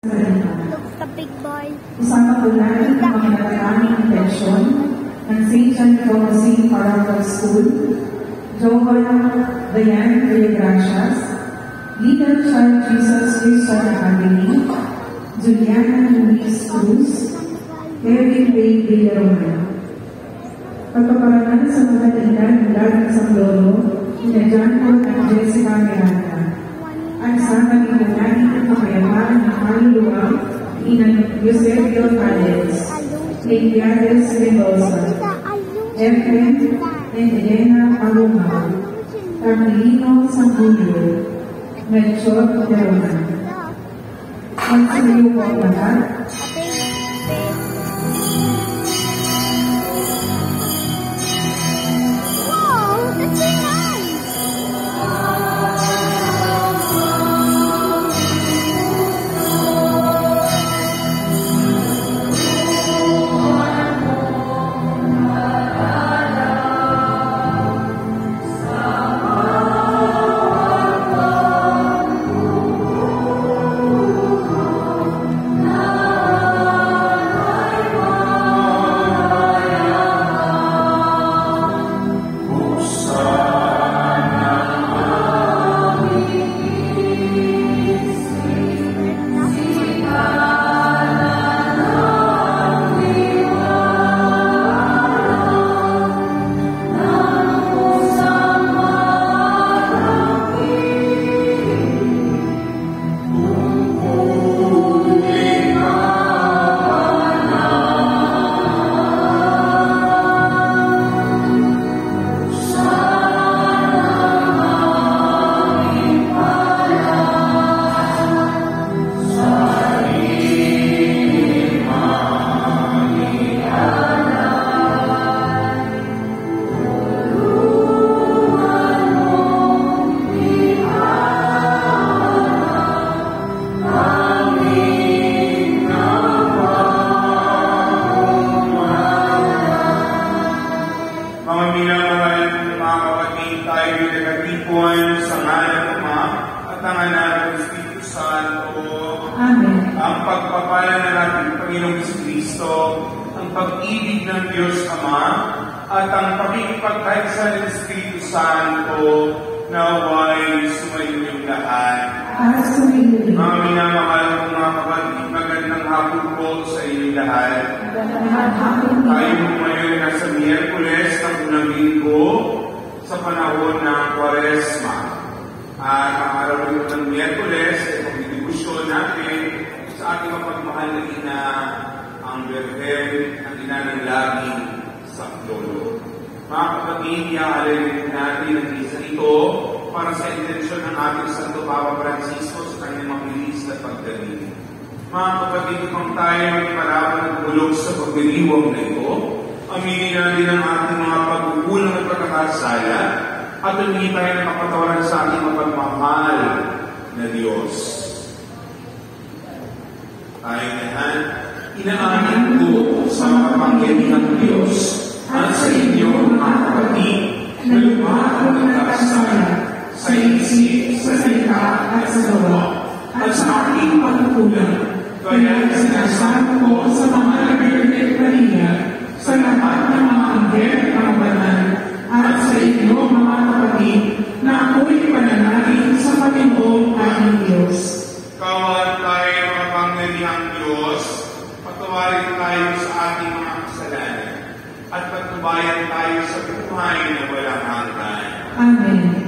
The big boy. Isama po natin ang mga natataming intensyon ng St. John Thomasine Parochial School, Jovan Dayan Villagracias, Little Child Jesus Christian Academy, Juliana Luis Cruz, Kevin Ray Villarona. Pagpaparangan sa mga tindahan ng Dagang Sanglolo, Inajan po ng Jessica Miranda. At sa pag-ibunani ng kapayapaan ng kaluluwa, Ina Eusebio Valdez, Leiliades Mendoza, Efren and Elena Paloma, Carmelino Sangulo, Melchor Verona. Ang sinayo po ang lahat. Ang pagpapala na natin, Panginoong Kristo, ang pag-ibig ng Diyos Ama, at ang pakikipagkaisa ng Espiritu Santo, naway sumayin lahat. Mga minamahal kong mga kapatid, magandang hapon po sa inyong lahat. Tayo po ngayon nasa Miyerkules ng unang linggo sa panahon ng Kwaresma. At ang araw ng Miyerkules ay pagdidibusyon natin sa ating mapagmahal na ina, ang Birhen, ang ina ng laging Sanglolo. Mga kapatid, iaalay natin ang isa ito para sa intensyon ng ating Santo Papa Francisco sa kanyang mabilis na pagdating. Mga kapatid, upang tayo magparapan at bulog sa pagdiriwang na ito, aminin natin ang ating mga pagkukulang at pagkakasala at humingi tayo ng kapatawaran sa ating mapagmamahal na Diyos. Tayo nahan, inaamin ko sa makapangyarihang Diyos at sa inyo, mga kapatid, na lumahan ng kasala sa isip, sa salita at sa gawa, at sa aking pagkukulang. Kaya sinasama ko sa mga Birhen Maria, sa lahat ng mga anghel ng banal, at sa inyo, mga kapatid, na ako'y panalangin sa Panginoong aming Diyos. Kawan tayo, makapangyarihang Diyos, patawarin tayo sa ating mga kasalanan, at patubayan tayo sa buhay na walang hanggan. Amen.